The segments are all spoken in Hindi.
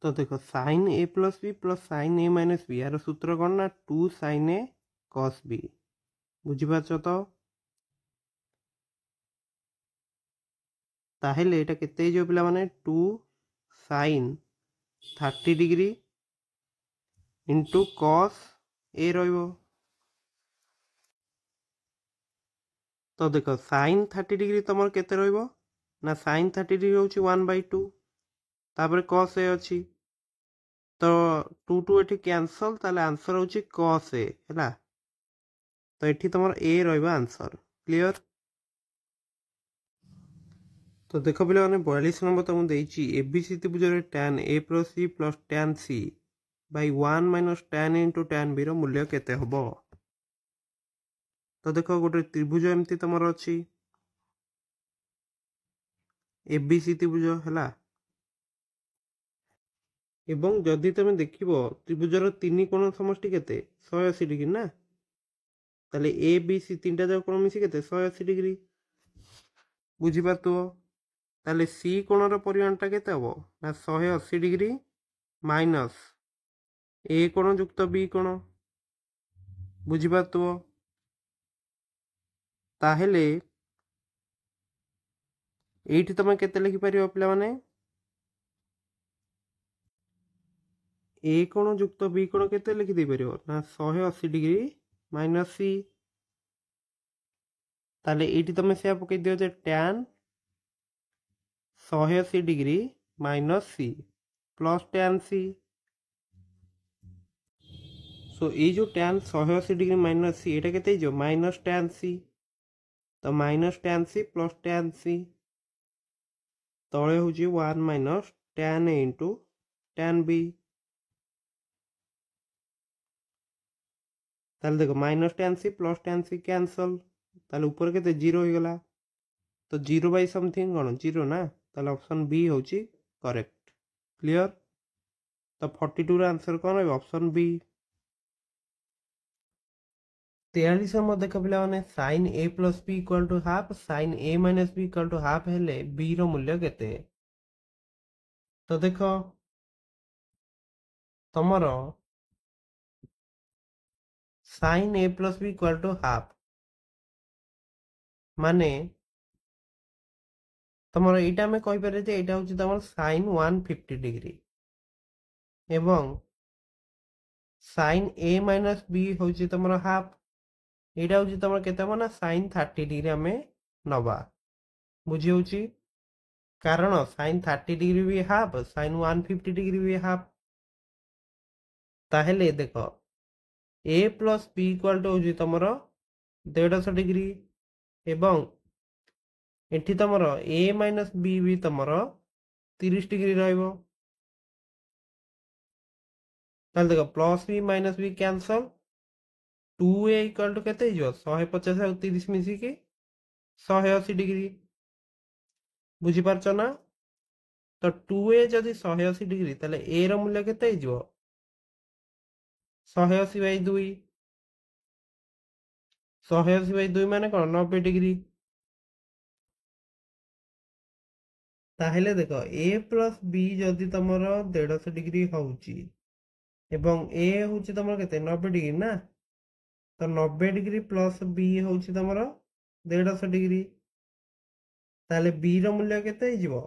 तो देखो साइन ए प्लस बी प्लस साइन ए माइनस बी यार सूत्र कौन ना 2 साइन ए कस बी बुझीपार तो ताहेले एटा केते जो पिला माने 2 साइन 30 डिग्री इंटू कस ए रहिबो। तो देखो साइन 30 डिग्री तुम केते रहिबो ना साइन 30 डिग्री होची 1/2 तापर कस ए अछि तो 2 टू एठी कैंसल ताले आंसर होची कस ए हैला। तो एठी तुम ए रहिबो आंसर क्लियर। तो देखो पिला माने 42 नंबर तुमको देइची एबीसी त्रिभुज tan a plus c plus tan c by 1 minus tan a into tan b रो मूल्य केते हबो। तो देखो गोटे त्रिभुज एमती तुमर अछि एबीसी त्रिभुज हैला एवं जदि तुम देखिबो त्रिभुजर तीन कोण समष्टि केते 180 डिग्री ना ताले ए बी सी तीनटा जाक कोण मिसी केते 180 डिग्री बुझी पातुओ। ताले सी कोणर परिमाणटा केते हबो ना 180 डिग्री माइनस ए कोण युक्त बी कोण बुझी पातुओ। ताहेले एठी तुम केते लिखि परिबो पिला माने ए कोण युक्त बी कोण केते लिखि दे परिबो ना 180 डिग्री माइनस सी। ताले एठी तुम से पकई दियो जे tan 180 degree minus C plus tan C. So ये जो tan 180 डिग्री माइनस सी एटा केते जो माइनस tan सी तो minus tan C plus tan C तळे होची 1 minus tan a into tan b। ताले देखो minus tan C plus tan C cancel ताले ऊपर केते 0 हो गला तो 0 बाय समथिंग कोन 0 ना ताले ऑप्शन बी होची करेक्ट क्लियर। तो 42 रा आंसर कोन है ऑप्शन बी। 43 नंबर देख पिला माने sin a plus b equal to half sin a minus b equal to half हेले b रो मूल्य केते। तो देखो तमरो sin a plus b equal to half माने तमरो एटा में कहि पारे जे एटा होची तमरो sin 150 डिग्री एवं sin a minus b होची तमरो हाफ एटा होची तमरो केते मना sin 30 डिग्री हमें नबा बुझी होची कारण sin 30 डिग्री भी हाफ sin 150 डिग्री भी हाफ। ताहेले देखो a plus b equal to होची तमरो 150 डिग्री एवं एठी तमरो a minus b भी तमरो 30 डिग्री रहइबो। ताले देखो plus b minus b cancel 2a equal to केते जो 150 और 30 मिसी के 180 डिग्री बुझी पारछ ना। तो 2a जदि 180 डिग्री ताले a रो मूल्य केते जो 180 बाय 2 180 बाय 2 माने कोन 90 डिग्री। ताहेले देखो a प्लस b जदि तमरो 150 डिग्री होउची एवं a होउची तमरो केते 90 डिग्री ना तो 90 डिग्री प्लस b होउची तमरो 150 डिग्री ताले b रो मूल्य केते हिजबो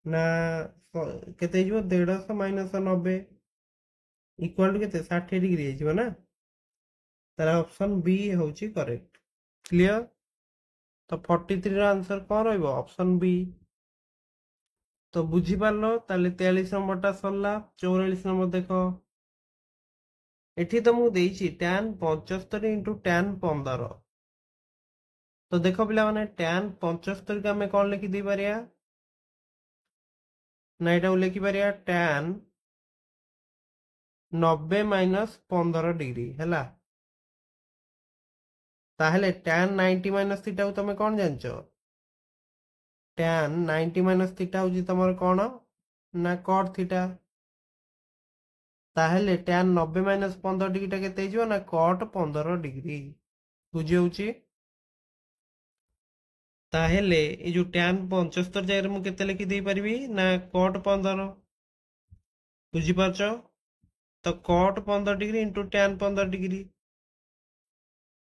ना केते हिजबो 150 माइनस 90 इक्वल टू केते 60 डिग्री हिजबो ना ताले ऑप्शन बी होउची करेक्ट क्लियर। तो 43 रो आंसर कोन रहइबो ऑप्शन बी। तो बुझी पारलो ताले 43 नंबरटा सरला। 44 नंबर देखो एठी तुमको देइची tan 75 into tan 15 तो देखो पिला माने tan 75 का हमें कौन लिखि दी परिया ना एटा लिखि परिया tan 90 माइनस 15 डिग्री हैला ताहेले tan 90 माइनस थीटा को तुम कौन जानचो tan 90 माइनस थीटा होची तमर कौन ना cot थीटा ताहेले tan 90 माइनस 15 डिग्री टा केते हिजो ना cot 15 डिग्री बुझी होची। ताहेले ए जो tan 75 जाय रे मु केते लिखि देई परबी ना cot 15 ବୁଝିପାରୁଛ? ତ cot 15 degree into tan 15 degree.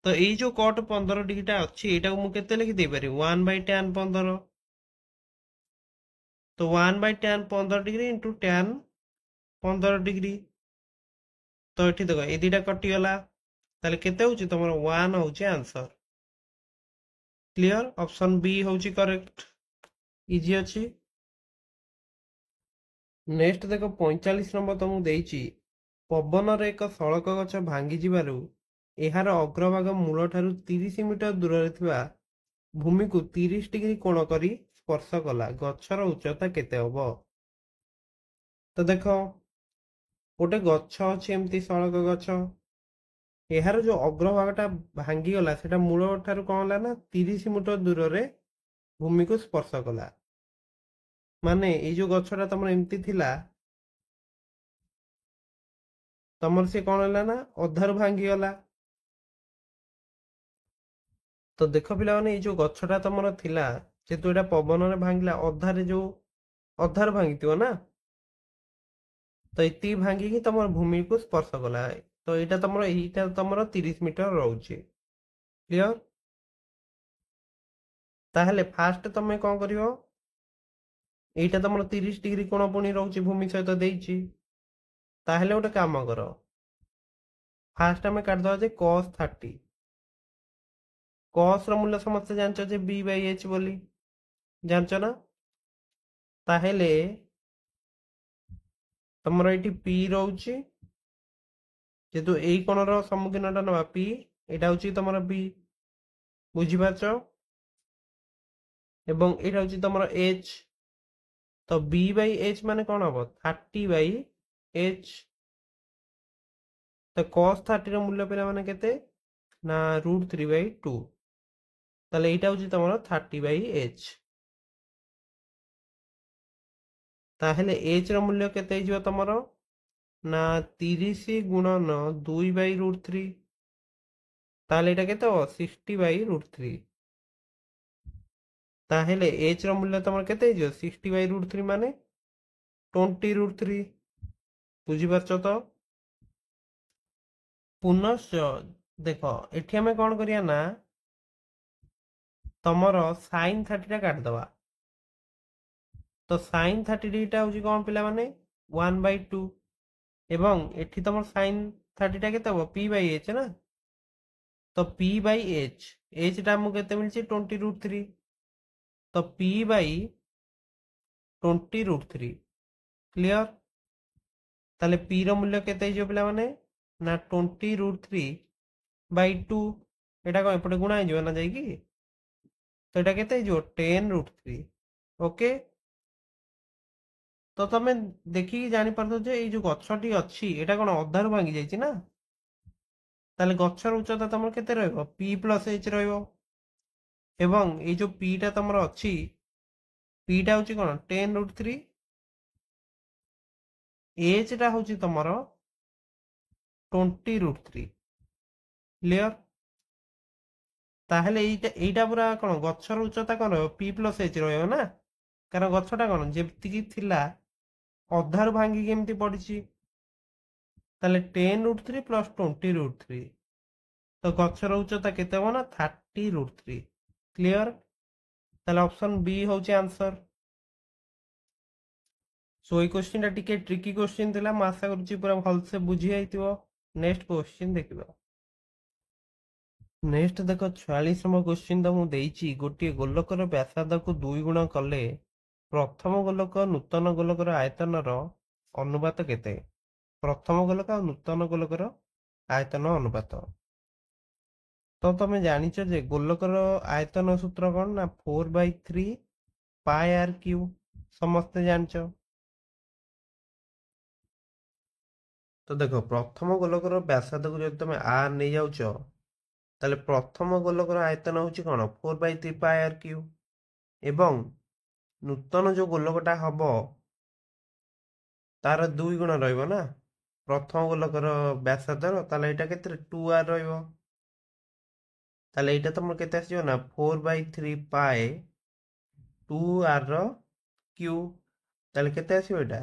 तो ये जो cot 15 डिग्रीटा अच्छी एटाକୁ ମୁଁ କେତେ ଲେଖି ଦେଇ ପାରିବି 1 by tan 15। तो 1 by tan 15 degree into tan 15 degree. तो एठी देखो ए दिटा कटिगला ताले केते होची तमरो 1 होची आंसर। क्लियर? ऑप्शन बी होची करेक्ट। इजी अच्छी। नेक्स्ट देखो 45 नंबर तुमକୁ ଦେଇଛି ପବନରେ ଏକ ସଳକ ଗଛ ଭାଙ୍ଗି ଯିବାରୁ ଏହାର ଅଗ୍ରଭାଗ ମୂଳଠାରୁ 30 ମିଟର ଦୂରରେ ଥିବା ଭୂମିକୁ 30 ଡିଗ୍ରୀ କୋଣ କରି ସ୍ପର୍ଶ କଲା। ଗଛର ଉଚ୍ଚତା କେତେ ହବ? ତ ଦେଖ ଗୋଟେ ଗଛ ଅଛି ଏମିତି ସଳକ ଗଛ, ଏହାର ଯୋଉ ଅଗ୍ରଭାଗଟା ଭାଙ୍ଗିଗଲା ସେଟା ମୂଳ ଠାରୁ କଣ ହେଲା ନା 30 ମିଟର ଦୂରରେ ଭୂମିକୁ ସ୍ପର୍ଶ କଲା। ମାନେ ଏଇ ଯୋଉ ଗଛଟା ତମର ଏମିତି ଥିଲା ତମର ସେ କଣ ହେଲା ନା ଅଧାରୁ ଭାଙ୍ଗିଗଲା। ତ ଦେଖ ପିଲାମାନେ ଏଇ ଯୋଉ ଗଛଟା ତମର ଥିଲା ଯେହେତୁ ଏଇଟା ପବନରେ ଭାଙ୍ଗିଲା ଅଧାରୁ ଭାଙ୍ଗିଥିବ ନା, ତ ଏତିକି ଭାଙ୍ଗିକି ତମର ଭୂମିକୁ ସ୍ପର୍ଶ କଲା। ତ ଏଇଟା ତମର 30 ମିଟର ରହୁଛି। କ୍ଲିୟର? ତାହେଲେ ଫାଷ୍ଟ ତମେ କଣ କରିବ, এইটা ତମର 30 ଡିଗ୍ରୀ କୋଣ ପୁଣି ରହୁଛି ଭୂମି ସହିତ ଦେଇଛି। ତାହେଲେ ଗୋଟେ କାମ କର, ଫାଷ୍ଟ ଆମେ କାଟିଦେବା ଯେ cos 30। cos ର ମୂଲ୍ୟ ସମସ୍ତେ ଜାଣିଛ ଯେ b by h ବୋଲି, ଜାଣିଛ ନା? ତାହେଲେ ତମର ଏଇଠି p ରହୁଛି, ଯେହେତୁ ଏଇ କୋଣର ସମ୍ମୁଖୀନଟା ନେବା p, ଏଇଟା ହଉଛି ତମର b। ବୁଝିପାରୁଛ? ଏବଂ ଏଇଟା ହଉଛି ତମର h। ତ b by h ମାନେ କଣ ହବ 30 by h। ତ cos 30 ର ମୂଲ୍ୟ ପିଲାମାନେ କେତେ ନା √3/2। ତାହେଲେ এইটা হচ্ছে তোমার 30 by h। তাহলে h ର ମୂଲ୍ୟ କେତେ ହେଇଯିବ ତମର ନା 30 ଗୁଣନ 2 by √3। ତାହେଲେ ଏଇଟା କେତେ ହବ 60 by √3। ତାହେଲେ h ର ମୂଲ୍ୟ ତମର କେତେ ହେଇଯିବ 60 by √3 ମାନେ 20 √3। ବୁଝିପାରୁଛ ତ? ପୁନଶ୍ଚ ଦେଖ ଏଠି ଆମେ କଣ କରିବା ନା ତମର sin 30 ଟା କାଟିଦବା। ତ sin 30 ଟା ହଉଛି କଣ ପିଲାମାନେ 1/2 ଏବଂ ଏଠି ତମର sin 30 ଟା କେତେ ହବ p by h ନା। ତ p by h ଟା ଆମକୁ କେତେ ମିଳିଛି 20 √3। ତ p by 20 √3। କ୍ଲିୟର? ତାହେଲେ p ର ମୂଲ୍ୟ କେତେ ହେଇଯିବ ପିଲାମାନେ ନା 20 √3/2। ଏଟା କଣ ଏପଟେ ଗୁଣା ହେଇଯିବ ନା ଯାଇକି, ତ ଏଟା କେତେ ହେଇଯିବ 10 √3। ଓକେ। ତ ତମେ ଦେଖିକି ଜାଣିପାରୁଛ ଯେ ଏଇ ଯୋଉ ଗଛଟି ଅଛି ଏଟା କଣ ଅଧାରୁ ଭାଙ୍ଗି ଯାଇଛି ନା। ତାହେଲେ ଗଛର ଉଚ୍ଚତା ତମର କେତେ ରହିବ p ପ୍ଲସ୍ h ରହିବ। ଏବଂ ଏଇ ଯୋଉ p ଟା ତମର ଅଛି, p ଟା ହଉଛି କଣ 10 √3, h ଟା ହଉଛି ତମର 20 √3। କ୍ଲିୟର? ତାହେଲେ এইটা ପୁରା କଣ ଗଛର ଉଚ୍ଚତା କଣ ରହିବ p ପ୍ଲସ୍ h ରହିବ ନା, କାରଣ ଗଛଟା କଣ ଯେତିକି ଥିଲା ଅଧାରୁ ଭାଙ୍ଗିକି ଏମିତି ପଡିଛି। ତାହେଲେ 10 √3 ପ୍ଲସ୍ 20 √3, ତ ଗଛର ଉଚ୍ଚତା କେତେ ହବ ନା 30 √3। କ୍ଲିୟର? ତାହେଲେ ଅପସନ ବି ହଉଛି ଆନ୍ସର। सो ये क्वेश्चन टा टिके ट्रिकी क्वेश्चन थिला, मैं आशा करूची पूरा भलसे बुझी जाइतिबो। नेक्स्ट क्वेश्चन देखिबा। नेक्स्ट देखो 46 नंबर क्वेश्चन तो मु देइची गोटे गोलकर व्यासार्ध को 2 गुण कले प्रथम गोलक नूतन गोलकर आयतनर अनुपात केते? प्रथम गोलक और नूतन गोलकर आयतन अनुपात। तो तमे जानिଛ जे गोलकर आयतन सूत्र कौन ना 4/3 पाई आर क्यू, समस्ते जानिଛ। तो देखो प्रथम गोलकर व्यासार्ध को जब तुम आर नहीं जाउଛ ताले प्रथम गोलकर आयतन होची कौन 4/3 पाई आर क्यू एवं नूतन जो गोलकटा हब तार 2 गुण रहिबो ना प्रथम गोलकर व्यासार्धर, ताले एटा केते 2r रहिबो। ताले एटा तमर केते आसीबो ना 4/3 पाई 2r क्यू, ताले केते आसीबो एटा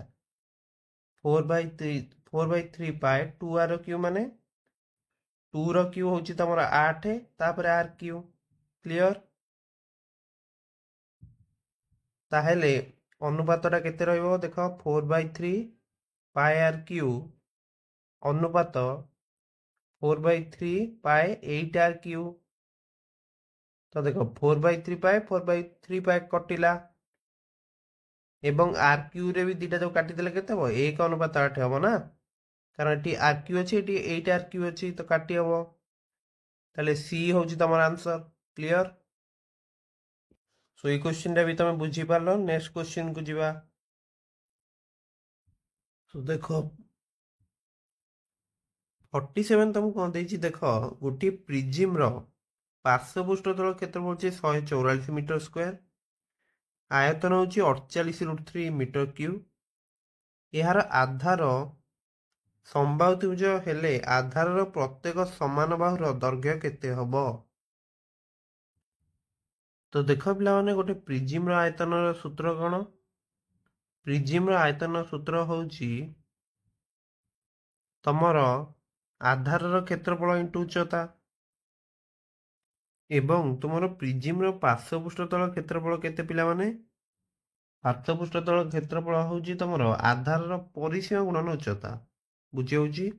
4/3 पाए 2r क्यू माने 2 ର क्यू होची तमरा 8 तापर r क्यू क्लियर। ताहेले अनुपातटा केते रहइबो देखो 4/3 पाए r क्यू अनुपात 4/3 पाए 8r क्यू। तो देखो 4/3 पाए 4/3 पाए कटिला एवं r क्यू रे भी दिटा जो काटी देले केते हो 1:8 हबो ना, कारण एटी r क्यू अछि एटी 8r क्यू अछि तो काटी हबो। ताले सी होची तमर आंसर क्लियर। सो ये क्वेश्चन टा भी तमे बुझी पारलो। नेक्स्ट क्वेश्चन को जिबा। तो देखो 47 तुमको कौन देछि देखो गोटी प्रिज्म रो पार्श्वपृष्ठ तल क्षेत्रफल होची 144 मीटर स्क्वायर, आयतन होची 48√3 मीटर क्यूब। यार आधार संबाहु त्रिभुज हेले आधार प्रत्येक समान बाहुर दैर्घ्य केते हबो। तो देख पिला माने गोटे प्रिज्म रो आयतन रो सूत्र कोन। प्रिज्म रो आयतन सूत्र होची तमर आधार रो क्षेत्रफल इंटू उच्चता एवं तुमर प्रिज्म रो पार्श्वपृष्ठ तल क्षेत्रफल केते पिला माने पार्श्वपृष्ठ तल क्षेत्रफल होची तमर आधार रो परिसीमा गुणन उच्चता बुझी होची,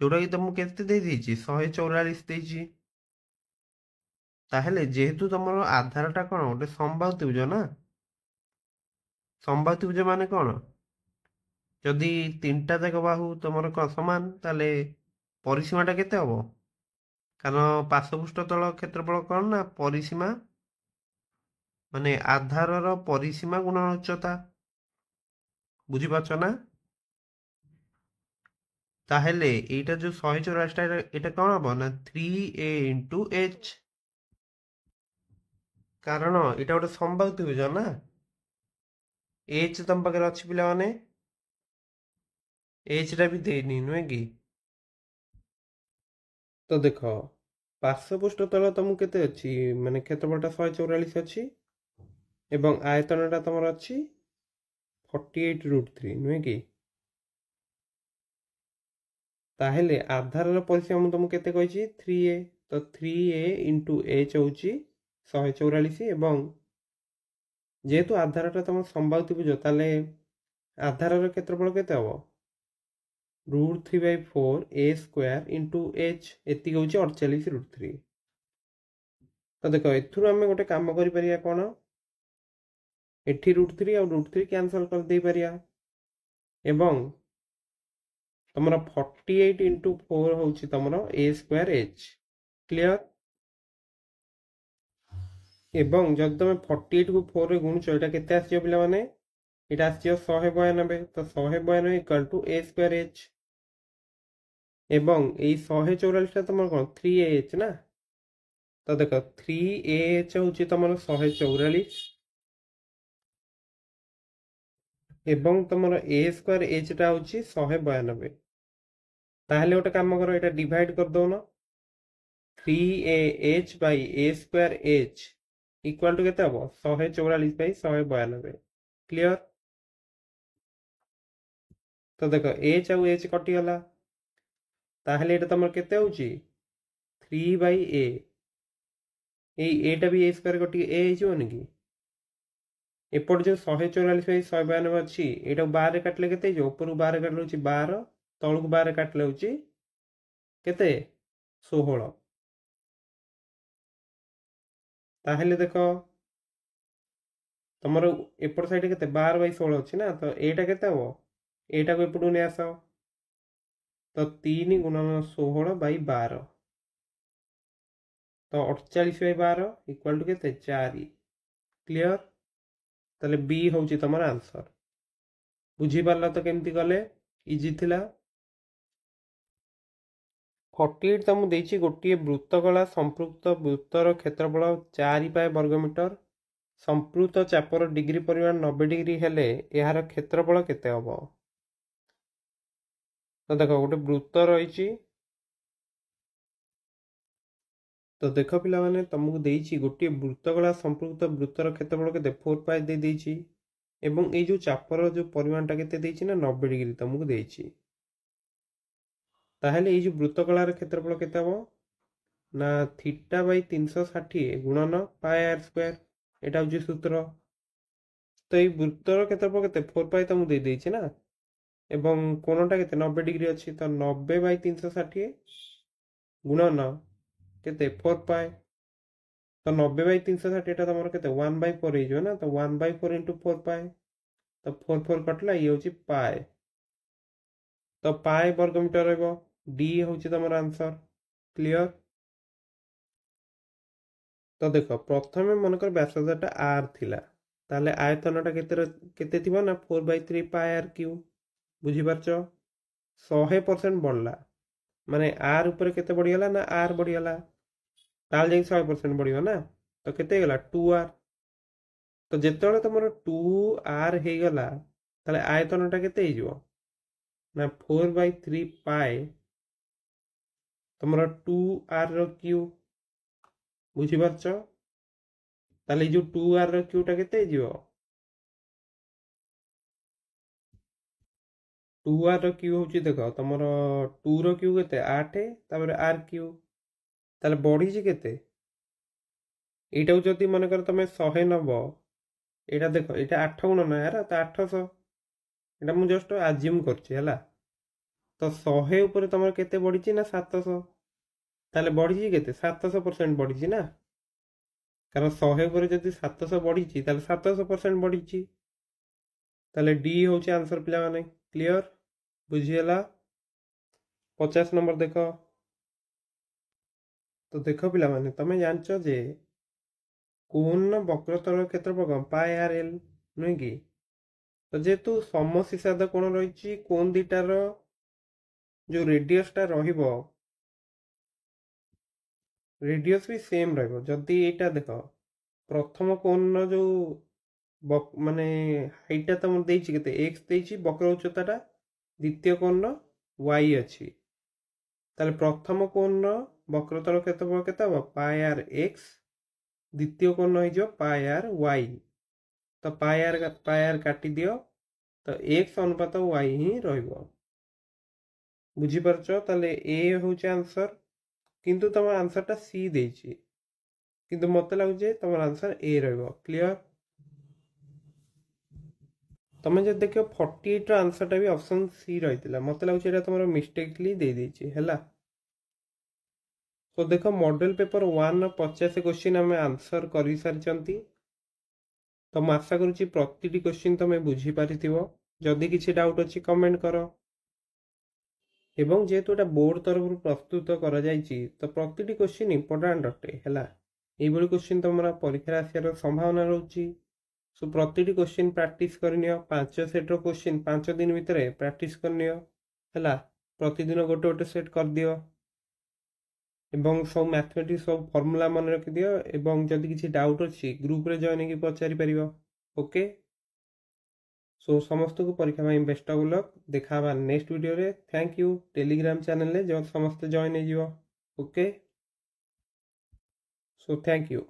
जोटा कि तुमको केते दे देछि 144 देछि। ताहेले जेहेतु तमर आधारटा कोन गोटे समबाहु त्रिभुज ना, समबाहु त्रिभुज माने कोन जदि तीनटा जाक बाहु तुमर कोन समान ताले परिसीमाटा केते हबो, कारण पार्श्वपृष्ठ तल क्षेत्रफल कोन ना परिसीमा माने आधारर परिसीमा गुणन उच्चता बुझी पाछ ना। ताहेले एटा जो 144 टा एटा कोन हबो ना 3a into h, कारण एटा गोटे समबाहु त्रिभुज ना। h तम पाखे अछि पिला माने h टा भी देनी नुहे कि। तो देखो पार्श्वपृष्ठ तल तुमको केते अछि माने क्षेत्रफलटा 144 अछि एवं आयतनटा तमर अछि 48√3 नुहे कि। ताहेले आधारर परिसीमा मु तुमको केते कहिछि 3a, तो 3a into h होछि 144 एवं जेहेतु आधारटा तुम समबाहु त्रिभुज ताले आधारर क्षेत्रफल केते हबो √3/4 a स्क्वायर into h एति होछि 48√3। तो देखो एथुरु हमें गोटे काम करि परिया कोन एठी √3 और √3 कैंसल कर दे परिया एवं तमरा 48 into 4 होछि तमरा a स्क्वायर h क्लियर। एवं जब तुम 48 को 4 रे गुणुछ एटा केते आसीयो पिला माने एटा आसीयो 192, तो 192 equal to a square h एवं ए 144 टा तमर कोन 3ah ना। तो देखो 3ah होछि तमर 144 एवं तमर a स्क्वायर h टा होछि 192। ताहले गोटे काम करो एटा डिवाइड कर दो ना 3ah by a square h equal to केते हबो 144 by 192 क्लियर। तो देखो h और h कटि गला ताहले एटा तमर केते होछि 3/a ए टा भी a स्क्वायर कटि a हिजोनी कि एपट जो 144 by 192 अछि एटा 12 काटले केते जो ऊपर 12 काटले होछि 12 तळक 12 काटले होछि केते 16। ताहले देखो तमर एपट साइड केते 12/16 अछि ना, तो एटा केते हबो एटा को एपटू ने आसो तो 3 गुणन 16/12 तो 48/12 इक्वल टू केते 4 क्लियर। ताले बी होछि तमर आंसर बुझी पारला तो केमती गले इजी थिला। 48 तमु देछि गोटिए वृत्तकला संपृक्त वृत्तर क्षेत्रफल 4 पाए वर्ग मीटर, संपृक्त चापर डिग्री परिमाण 90 डिग्री हेले यार क्षेत्रफल केते हबो। तो देखो गोटे वृत्त रहिछि, तो देख पिला माने तुमको देछि गोटिए वृत्तकला संपृक्त वृत्तर क्षेत्रफल केते 4 पाए दे देछि एवं ये जो चापर जो परिमाणटा केते देइछि ना 90 डिग्री तुमको देइछि। ताहले ये जो वृत्तकलार क्षेत्रफल केते हबो ना थीटा बाई 360 गुणन पाई आर स्क्वायर एटा होची सूत्र। तो ये वृत्तर क्षेत्रफल केते 4 पाई तुमको दे देइछि ना एवं कोणटा केते 90 डिग्री अछि तो 90 बाई 360 गुणन केते 4 पाई। तो 90 बाई 360 टा तमर केते 1 बाई 4 हो ना तो 1 बाई 4 इंटू 4 पाई तो 4 4 कटला ये होची पाई। तो पाई वर्ग मीटर रहबो डी होची तमर आंसर। क्लियर। तो देखो प्रथमे मनकर व्यासार्धटा आर थिला ताले आयतनटा केते थिबो ना 4/3 पाई आर क्यू। बुझी पारछो 100% बढ़ला माने आर ऊपर केते बढ़ी गला ना आर बढ़ी गला ताल जाई 100% बढ़ियो ना तो केते गला 2r। तो जेतेबेले तमर 2r हे गला ताले आयतनटा केते हे जिवो ना 4/3 पाई तमर 2r रो क्यू। बुझी पारछो ताले जो 2r रो क्यू टा केते हे जिवो 2r रो क्यू होची देखो तमर 2 रो क्यू केते 8 तापर r क्यू ताले बढ़ी जी केते एटा जदि मन कर तमे 100 नबो एटा देखो एटा 8 गुण ना यार तो 800 एटा मु जस्ट आज्यूम करछि हला। तो 100 ऊपर तमर केते बढ़ी ना 700 ताले बढ़ी केते 700% बढ़ी ना कारण 100 ऊपर जदि 700 बढ़ी ताले 700% बढ़ी ताले डी होची आंसर पिला माने। क्लियर बुझियला। 50 नंबर देखो। तो देखो पिला माने तमे जानछो जे कोन वक्रतल क्षेत्रफल पाई आर एल नुहे कि तो जेतु समशीसाध कोण रही कोन दीटार जो रेडियस टा रहिबो रेडियस भी सेम रहिबो। जदि एटा देखो प्रथम कोण जो माने हाइटा तुम देछि केते x देछि वक्र उच्चताटा द्वितीय कोण y अछि ताले प्रथम कोण वक्रतल क्षेत्रफल केते हो पाई आर x द्वितीय कोण हो जो पाई आर y। तो पाई आर काटी दियो तो x अनुपात y ही रहिबो। बुझी परछो ताले ए होचे आंसर किंतु तुम आंसर टा सी देछि किंतु मते लागुचे तुम आंसर ए रहिबो। क्लियर। तमे जे देखियो 48 रो आंसर टा भी ऑप्शन सी रहितला मते लागुचे एटा तुमरो मिस्टेकली दे देछि हैला। तो देखो मॉडल पेपर 1 50 क्वेश्चन हमें आंसर करि सारिचंती। तो मैं आशा करूची प्रतिटी क्वेश्चन तुम बुझी पारिथिबो। जदि किछि डाउट अछि कमेंट करो एवं जेहेतु एटा बोर्ड तरफ प्रस्तुत करा जायछि तो प्रतिटी क्वेश्चन इंपोर्टेंट अटे हैला। एई बडी क्वेश्चन तमरा परीक्षा आसियार संभावना रहउछि। सो प्रतिटी क्वेश्चन प्रैक्टिस करनियो 5 सेट रो क्वेश्चन 5 दिन भितर प्रैक्टिस करनियो हैला। प्रतिदिन गोटे गोटे सेट कर दियो एवं सब मैथमेटिक्स सब फार्मूला मन रखि दियो एवं जदि किछि डाउट अछि ग्रुप रे जॉइन कि पचारि परिबो। ओके सो समस्त को परीक्षा में बेस्ट ऑफ लक। देखा नेक्स्ट वीडियो रे। Thank you. टेलीग्राम चैनल रे जो समस्त जॉइन हे जिवो। Okay so thank you.